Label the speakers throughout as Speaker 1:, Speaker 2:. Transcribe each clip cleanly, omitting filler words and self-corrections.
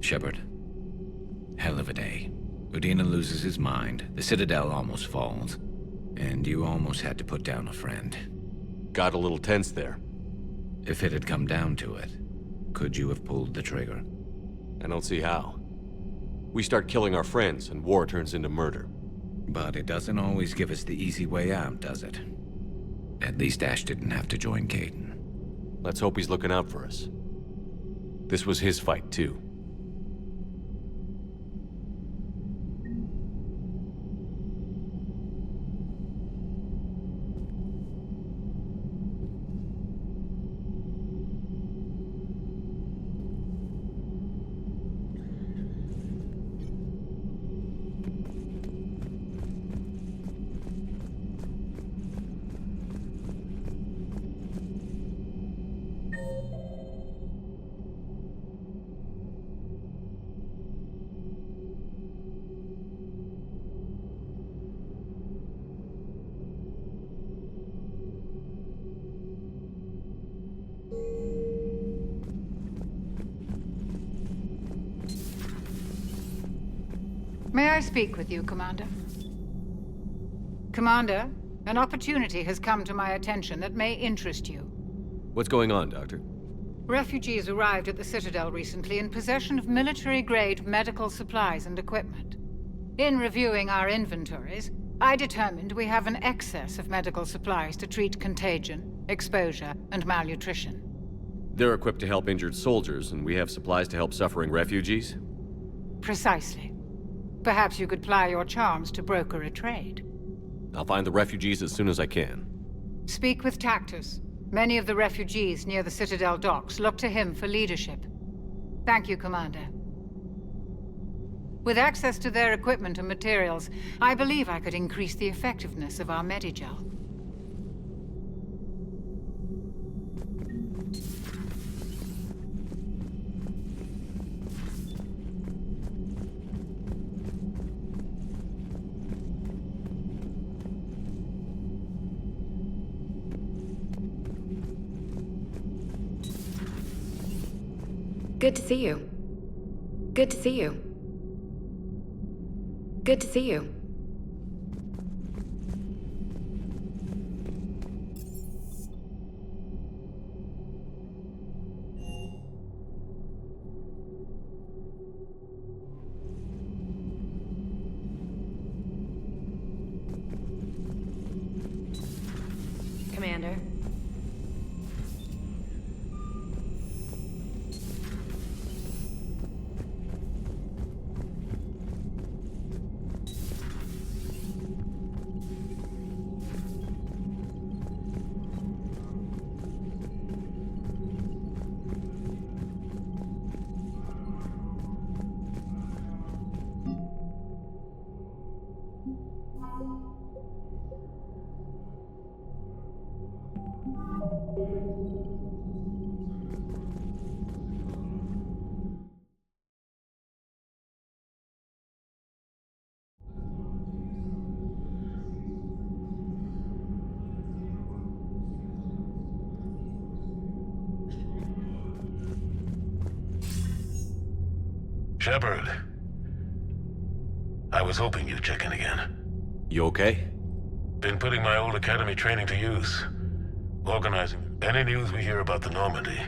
Speaker 1: Shepard, hell of a day. Udina loses his mind, the Citadel almost falls, and you almost had to put down a friend.
Speaker 2: Got a little tense there.
Speaker 1: If it had come down to it, could you have pulled the trigger?
Speaker 2: I don't see how. We start killing our friends, and war turns into murder.
Speaker 1: But it doesn't always give us the easy way out, does it? At least Ash didn't have to join Caden.
Speaker 2: Let's hope he's looking out for us. This was his fight, too.
Speaker 3: May I speak with you, Commander? Commander, an opportunity has come to my attention that may interest you.
Speaker 2: What's going on, Doctor?
Speaker 3: Refugees arrived at the Citadel recently in possession of military-grade medical supplies and equipment. In reviewing our inventories, I determined we have an excess of medical supplies to treat contagion, exposure, and malnutrition.
Speaker 2: They're equipped to help injured soldiers, and we have supplies to help suffering refugees?
Speaker 3: Precisely. Perhaps you could ply your charms to broker a trade.
Speaker 2: I'll find the refugees as soon as I can.
Speaker 3: Speak with Tactus. Many of the refugees near the Citadel docks look to him for leadership. Thank you, Commander. With access to their equipment and materials, I believe I could increase the effectiveness of our Medigel.
Speaker 4: Good to see you. Good to see you. Good to see you. Commander.
Speaker 5: Shepard. I was hoping you'd check in again.
Speaker 2: You okay?
Speaker 5: Been putting my old academy training to use. Organizing any news we hear about the Normandy.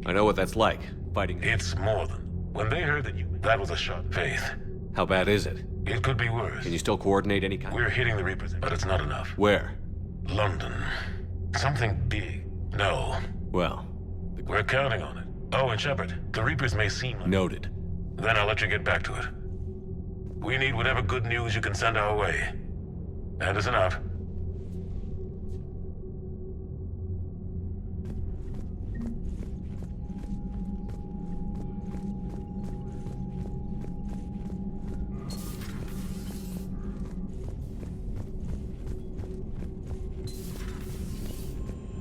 Speaker 2: I know what that's like, fighting.
Speaker 5: It's more than... When they heard that was a shot in faith.
Speaker 2: How bad is it?
Speaker 5: It could be worse.
Speaker 2: Can you still coordinate any kind?
Speaker 5: We're hitting the Reapers, but it's not enough.
Speaker 2: Where?
Speaker 5: London. Something big. No.
Speaker 2: Well...
Speaker 5: We're counting on it. Oh, and Shepard, the Reapers may seem like...
Speaker 2: Noted.
Speaker 5: Then I'll let you get back to it. We need whatever good news you can send our way. That is enough.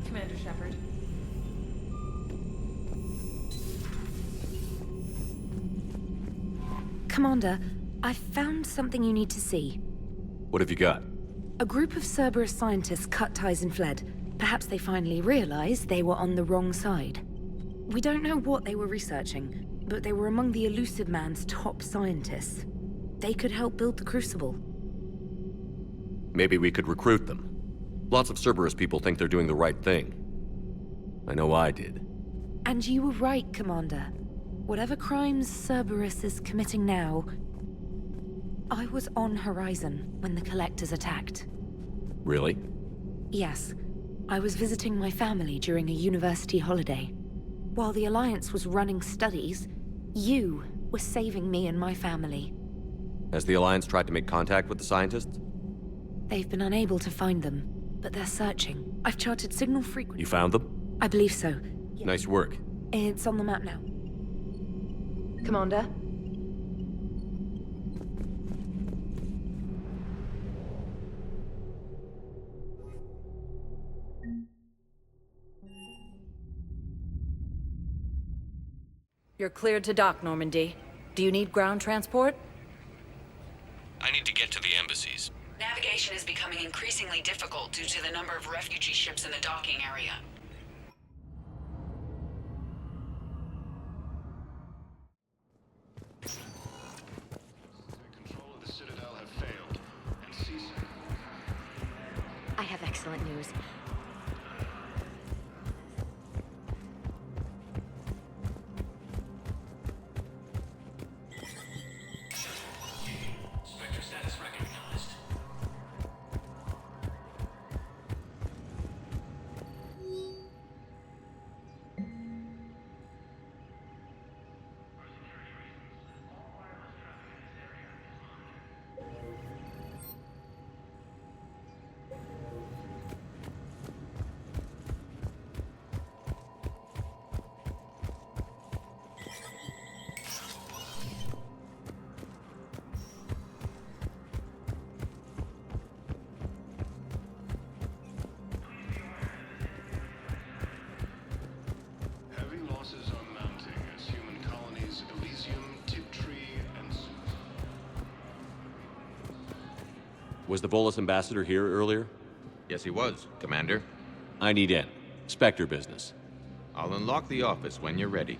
Speaker 4: Commander Shepard.
Speaker 6: Commander, I found something you need to see.
Speaker 2: What have you got?
Speaker 6: A group of Cerberus scientists cut ties and fled. Perhaps they finally realized they were on the wrong side. We don't know what they were researching, but they were among the Elusive Man's top scientists. They could help build the Crucible.
Speaker 2: Maybe we could recruit them. Lots of Cerberus people think they're doing the right thing. I know I did.
Speaker 6: And you were right, Commander. Whatever crimes Cerberus is committing now, I was on Horizon when the Collectors attacked.
Speaker 2: Really?
Speaker 6: Yes. I was visiting my family during a university holiday. While the Alliance was running studies, you were saving me and my family.
Speaker 2: Has the Alliance tried to make contact with the scientists?
Speaker 6: They've been unable to find them, but they're searching. I've charted signal frequency.
Speaker 2: You found them?
Speaker 6: I believe so.
Speaker 2: Nice work.
Speaker 6: It's on the map now.
Speaker 4: Commander?
Speaker 7: You're cleared to dock, Normandy. Do you need ground transport?
Speaker 2: I need to get to the embassies.
Speaker 8: Navigation is becoming increasingly difficult due to the number of refugee ships in the docking area.
Speaker 5: Control of the Citadel have failed, and CSEC.
Speaker 4: I have excellent news.
Speaker 1: Spectre status recognized.
Speaker 5: Heavy losses are mounting as human colonies Elysium, Tiptree, and
Speaker 2: Was the Volus ambassador here earlier?
Speaker 1: Yes, he was, Commander.
Speaker 2: I need in. Spectre business.
Speaker 1: I'll unlock the office when you're ready.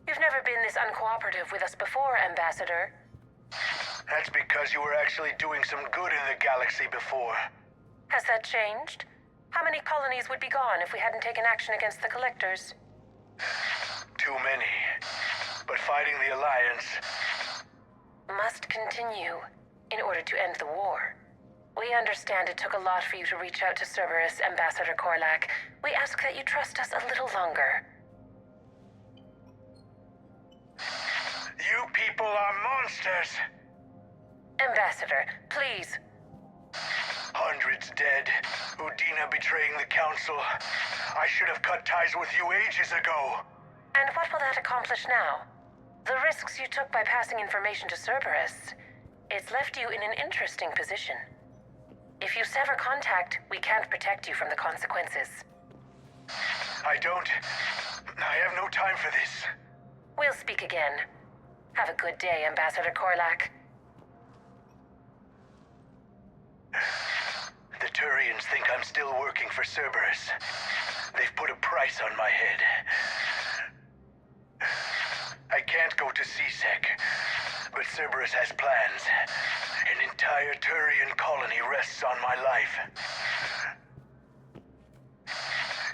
Speaker 9: You've never been this uncooperative with us before, Ambassador.
Speaker 10: That's because you were actually doing some good in the galaxy before.
Speaker 9: Has that changed? How many colonies would be gone if we hadn't taken action against the Collectors?
Speaker 10: Too many. But fighting the Alliance...
Speaker 9: Must continue in order to end the war. We understand it took a lot for you to reach out to Cerberus, Ambassador Korlak. We ask that you trust us a little longer.
Speaker 10: You people are monsters!
Speaker 9: Ambassador, please.
Speaker 10: Hundreds dead. Udina betraying the Council. I should have cut ties with you ages ago.
Speaker 9: And what will that accomplish now? The risks you took by passing information to Cerberus. It's left you in an interesting position. If you sever contact, we can't protect you from the consequences.
Speaker 10: I have no time for this.
Speaker 9: We'll speak again. Have a good day, Ambassador Korlak.
Speaker 10: The Turians think I'm still working for Cerberus. They've put a price on my head. I can't go to CSEC, but Cerberus has plans. An entire Turian colony rests on my life.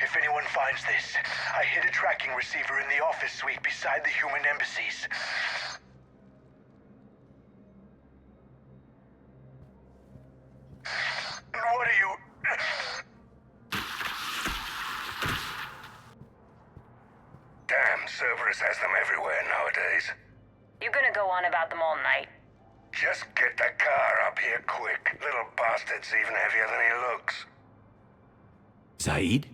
Speaker 10: If anyone finds this, I hid a tracking receiver in the office suite beside the human embassies. What are you...
Speaker 11: Damn, Cerberus has them everywhere nowadays.
Speaker 9: You gonna go on about them all night?
Speaker 11: Just get the car up here quick. Little bastard's even heavier than he looks.
Speaker 1: Zaid?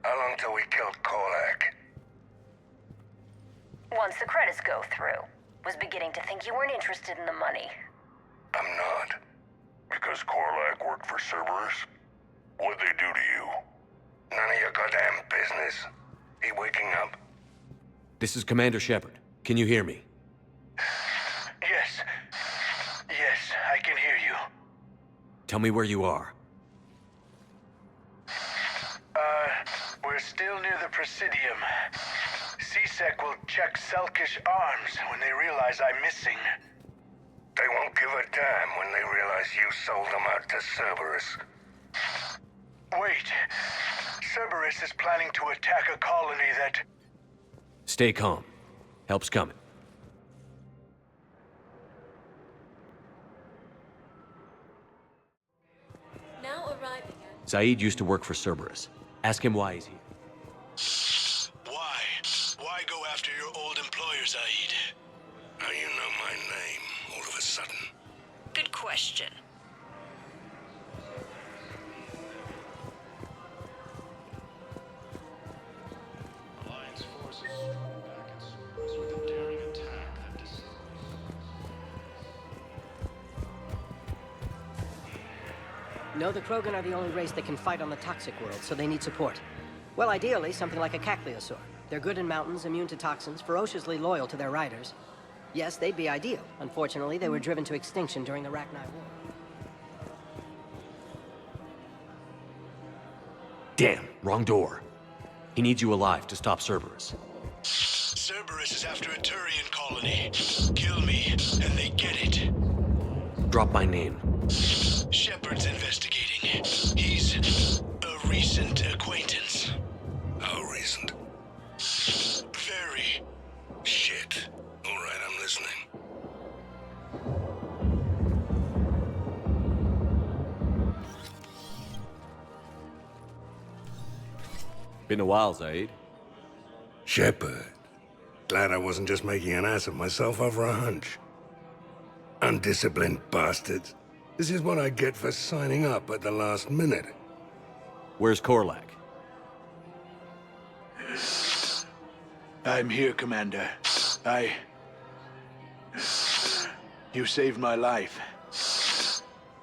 Speaker 11: How long till we killed Korlak?
Speaker 9: Once the credits go through. Was beginning to think you weren't interested in the money.
Speaker 11: I'm not.
Speaker 5: Because Korlak worked for Cerberus? What'd they do to you?
Speaker 11: None of your goddamn business. He waking up?
Speaker 2: This is Commander Shepard. Can you hear me?
Speaker 10: Yes. Yes, I can hear you.
Speaker 2: Tell me where you are.
Speaker 10: We're still near the Presidium. C-Sec will check Selkish arms when they realize I'm missing.
Speaker 11: They won't give a damn when they realize you sold them out to Cerberus.
Speaker 10: Wait. Cerberus is planning to attack a colony that...
Speaker 2: Stay calm. Help's coming.
Speaker 12: Now arriving at...
Speaker 2: Zaid used to work for Cerberus. Ask him why he's here.
Speaker 10: Why? Why go after your old employer, Zaid?
Speaker 11: How you know my name all of a sudden?
Speaker 8: Good question.
Speaker 13: Alliance forces struck back at Cerberus with a daring attack that
Speaker 14: No, the Krogan are the only race that can fight on the toxic world, so they need support. Well, ideally, something like a Cacliosaur. They're good in mountains, immune to toxins, ferociously loyal to their riders. Yes, they'd be ideal. Unfortunately, they were driven to extinction during the Rachni War.
Speaker 2: Damn, wrong door. He needs you alive to stop Cerberus.
Speaker 10: Cerberus is after a Turian colony. Kill me, and they get it.
Speaker 2: Drop my name.
Speaker 10: Shepard's investigating. He's a recent acquaintance.
Speaker 11: How recent?
Speaker 10: Very.
Speaker 11: Shit. All right, I'm listening.
Speaker 2: Been a while, Zaid.
Speaker 11: Shepard. Glad I wasn't just making an ass of myself over a hunch. Undisciplined bastards. This is what I get for signing up at the last minute.
Speaker 2: Where's Korlak?
Speaker 10: I'm here, Commander. You saved my life.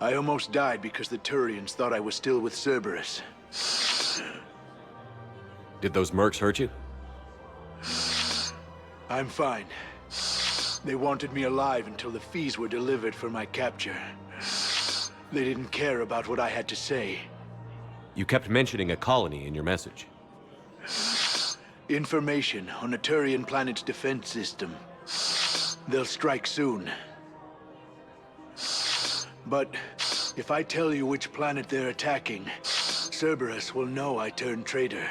Speaker 10: I almost died because the Turians thought I was still with Cerberus.
Speaker 2: Did those mercs hurt you?
Speaker 10: I'm fine. They wanted me alive until the fees were delivered for my capture. They didn't care about what I had to say.
Speaker 2: You kept mentioning a colony in your message.
Speaker 10: Information on a Turian planet's defense system. They'll strike soon. But if I tell you which planet they're attacking, Cerberus will know I turned traitor.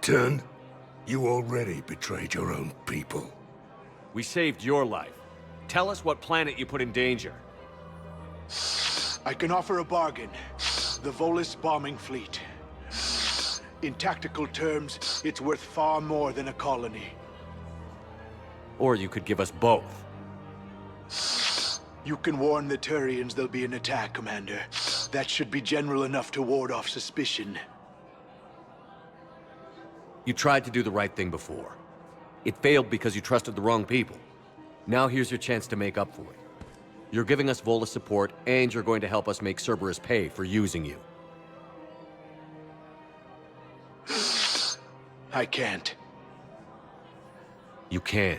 Speaker 11: Turned? You already betrayed your own people.
Speaker 2: We saved your life. Tell us what planet you put in danger.
Speaker 10: I can offer a bargain. The Volus bombing fleet. In tactical terms, it's worth far more than a colony.
Speaker 2: Or you could give us both.
Speaker 10: You can warn the Turians there'll be an attack, Commander. That should be general enough to ward off suspicion.
Speaker 2: You tried to do the right thing before. It failed because you trusted the wrong people. Now here's your chance to make up for it. You're giving us Volus support, and you're going to help us make Cerberus pay for using you.
Speaker 10: I can't.
Speaker 2: You can.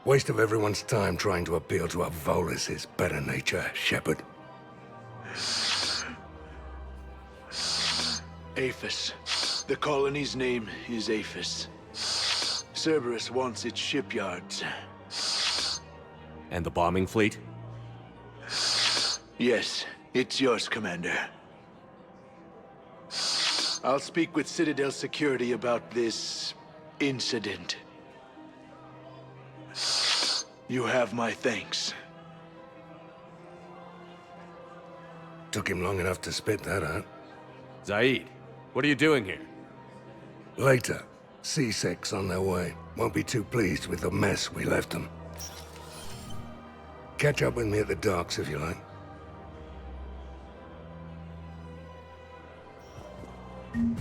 Speaker 11: Waste of everyone's time trying to appeal to a Volus's better nature, Shepard.
Speaker 10: Aphis. The colony's name is Aphis. Cerberus wants its shipyards.
Speaker 2: And the bombing fleet?
Speaker 10: Yes, it's yours, Commander. I'll speak with Citadel Security about this incident. You have my thanks.
Speaker 11: Took him long enough to spit that out.
Speaker 2: Zaid, what are you doing here?
Speaker 11: Later. C-Sec's on their way. Won't be too pleased with the mess we left them. Catch up with me at the docks if you like.
Speaker 12: Spectre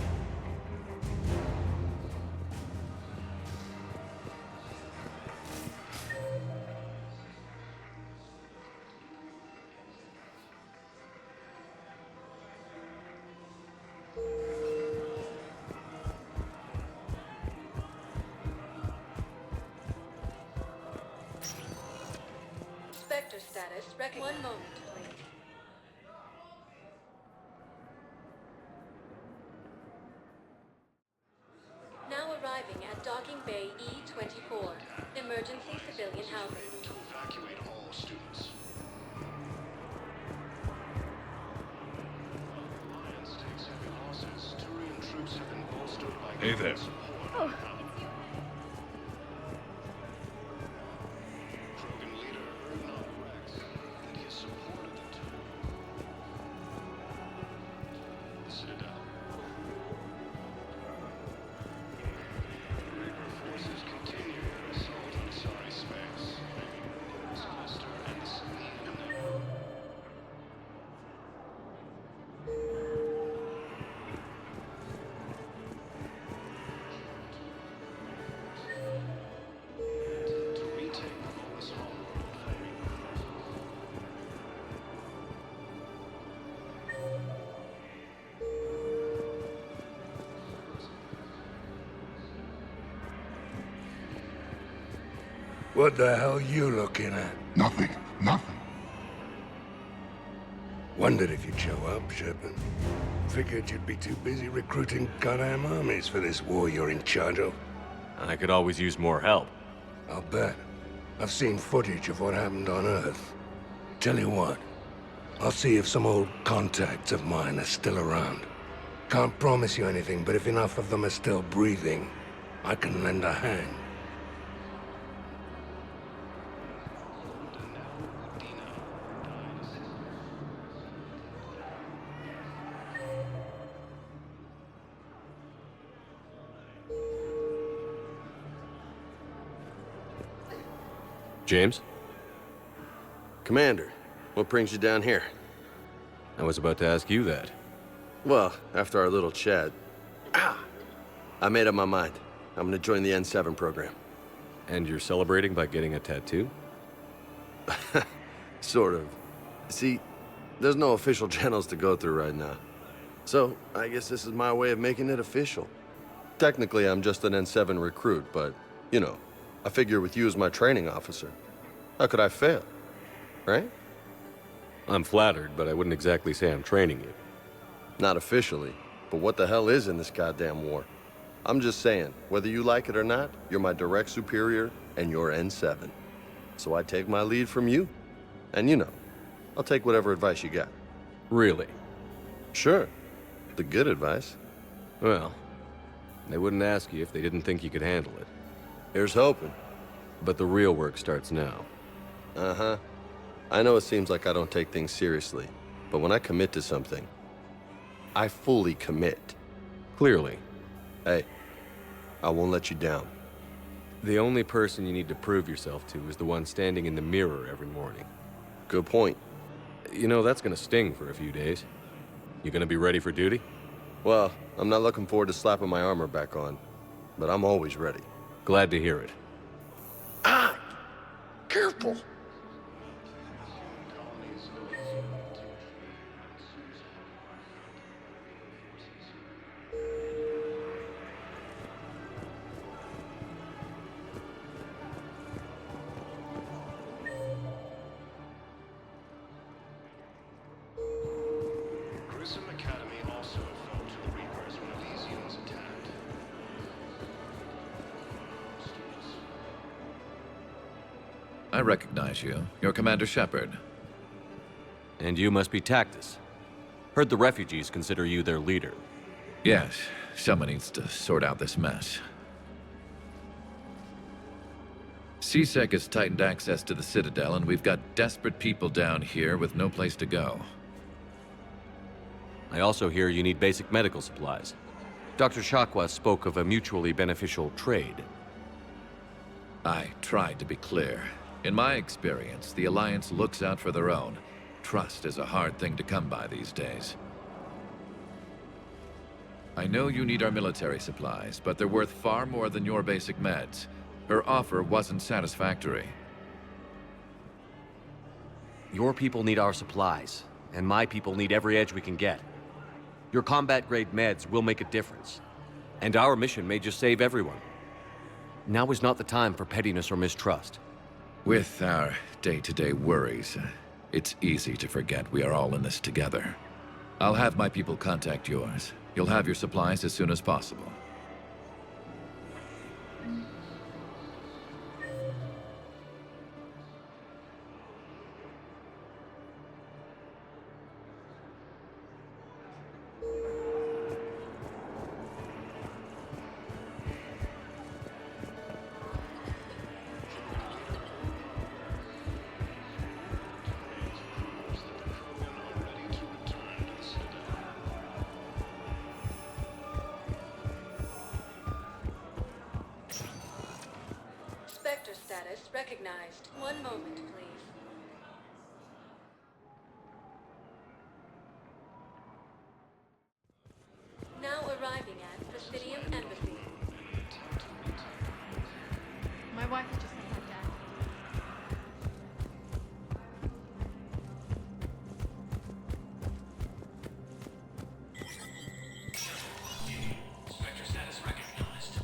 Speaker 12: status. One moment, please. Now arriving at Docking Bay E-24. Emergency civilian housing.
Speaker 13: To evacuate all students. Alliance takes heavy losses. Turian troops have been bolstered by
Speaker 5: Hey there.
Speaker 12: Oh,
Speaker 13: Krogan leader Erdnot Rex that he has supported the Citadel. Reaper forces continue their assault on Asari space. This cluster and the Selene. To retake the Volus homeworld.
Speaker 11: What the hell you looking at?
Speaker 15: Nothing. Nothing.
Speaker 11: Wondered if you'd show up, Shepard. Figured you'd be too busy recruiting goddamn armies for this war you're in charge of.
Speaker 2: I could always use more help.
Speaker 11: I'll bet. I've seen footage of what happened on Earth. Tell you what, I'll see if some old contacts of mine are still around. Can't promise you anything, but if enough of them are still breathing, I can lend a hand.
Speaker 2: James?
Speaker 16: Commander, what brings you down here?
Speaker 2: I was about to ask you that.
Speaker 16: Well, after our little chat, I made up my mind. I'm gonna join the N7 program.
Speaker 2: And you're celebrating by getting a tattoo?
Speaker 16: Sort of. See, there's no official channels to go through right now. So, I guess this is my way of making it official. Technically, I'm just an N7 recruit, but, you know, I figure with you as my training officer, how could I fail? Right?
Speaker 2: I'm flattered, but I wouldn't exactly say I'm training you.
Speaker 16: Not officially, but what the hell is in this goddamn war? I'm just saying, whether you like it or not, you're my direct superior, and you're N7. So I take my lead from you. And you know, I'll take whatever advice you got.
Speaker 2: Really?
Speaker 16: Sure. The good advice.
Speaker 2: Well, they wouldn't ask you if they didn't think you could handle it.
Speaker 16: Here's hoping.
Speaker 2: But the real work starts now.
Speaker 16: Uh-huh. I know it seems like I don't take things seriously, but when I commit to something, I fully commit.
Speaker 2: Clearly.
Speaker 16: Hey, I won't let you down.
Speaker 2: The only person you need to prove yourself to is the one standing in the mirror every morning.
Speaker 16: Good point.
Speaker 2: You know, that's gonna sting for a few days. You gonna be ready for duty?
Speaker 16: Well, I'm not looking forward to slapping my armor back on, but I'm always ready.
Speaker 2: Glad to hear it.
Speaker 16: Ah! Careful!
Speaker 13: Grissom Academy also fell to the Reapers when Elysians attacked.
Speaker 1: I recognize you. You're Commander Shepard.
Speaker 2: And you must be Tactus. Heard the refugees consider you their leader.
Speaker 1: Yes, someone needs to sort out this mess. CSEC has tightened access to the Citadel, and we've got desperate people down here with no place to go.
Speaker 2: I also hear you need basic medical supplies. Dr. Shakwa spoke of a mutually beneficial trade.
Speaker 1: I tried to be clear. In my experience, the Alliance looks out for their own. Trust is a hard thing to come by these days.
Speaker 15: I know you need our military supplies, but they're worth far more than your basic meds. Her offer wasn't satisfactory.
Speaker 2: Your people need our supplies, and my people need every edge we can get. Your combat-grade meds will make a difference, and our mission may just save everyone. Now is not the time for pettiness or mistrust.
Speaker 15: With our day-to-day worries, it's easy to forget we are all in this together. I'll have my people contact yours. You'll have your supplies as soon as possible.
Speaker 12: Spectre status recognized. One moment, please. Now arriving at Presidium Embassy.
Speaker 17: My wife has just sent my dad.
Speaker 13: Spectre status recognized.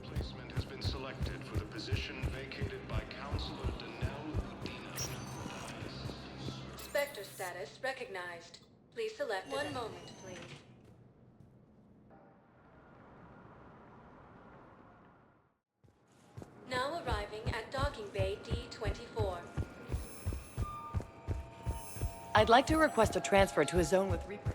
Speaker 13: Placement has been selected for the position vacated by Counselor Danelle Udina.
Speaker 12: Spectre status recognized. Please select one moment, please. Now arriving at Docking Bay D24.
Speaker 7: I'd like to request a transfer to a zone with Reaper.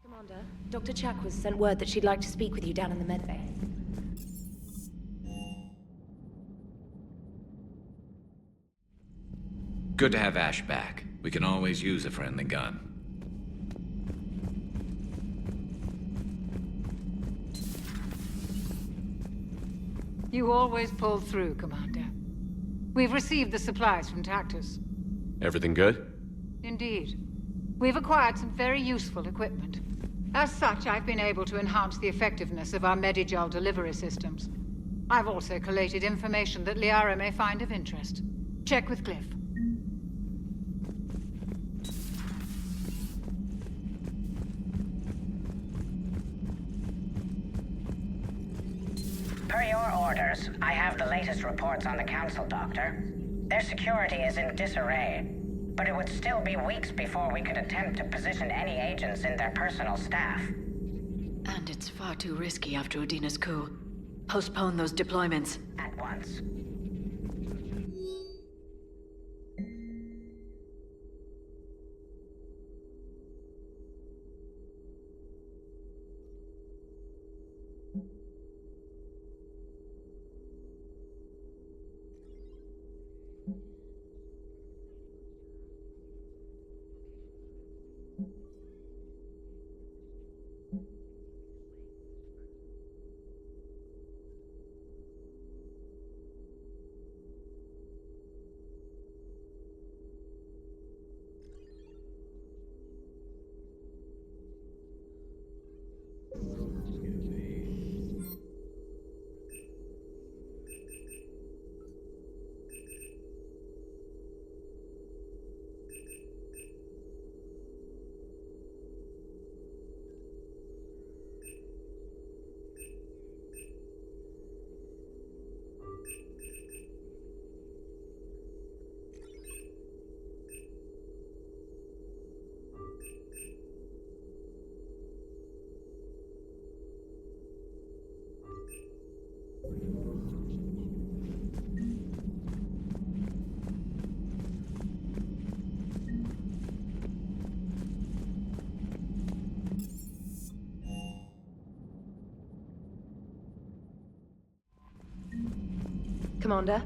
Speaker 6: Commander, Dr. Chakwas sent word that she'd like to speak with you down in the medbay.
Speaker 1: Good to have Ash back. We can always use a friendly gun.
Speaker 3: You always pull through, Commander. We've received the supplies from Tactus.
Speaker 2: Everything good?
Speaker 3: Indeed. We've acquired some very useful equipment. As such, I've been able to enhance the effectiveness of our Medigel delivery systems. I've also collated information that Liara may find of interest. Check with Cliff.
Speaker 18: Per your orders, I have the latest reports on the Council, Doctor. Their security is in disarray, but it would still be weeks before we could attempt to position any agents in their personal staff.
Speaker 8: And it's far too risky after Udina's coup. Postpone those deployments.
Speaker 18: At once.
Speaker 4: Commander?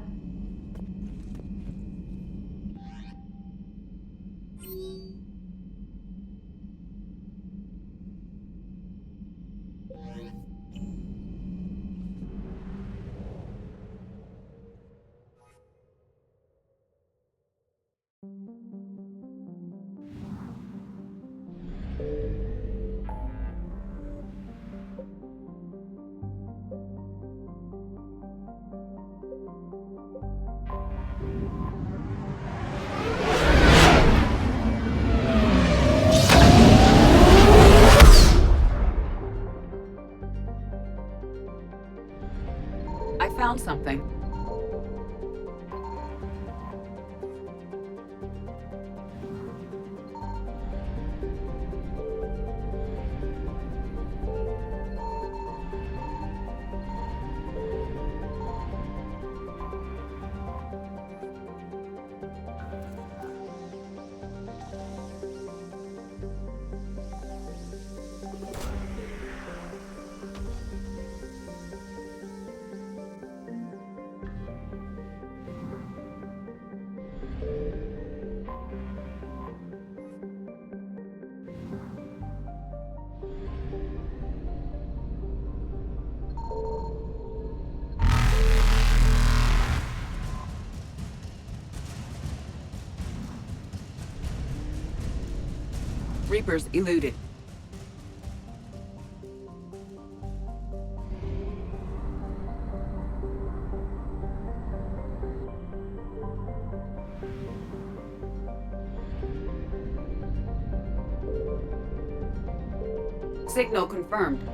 Speaker 19: I found something. Reapers eluded. Signal confirmed.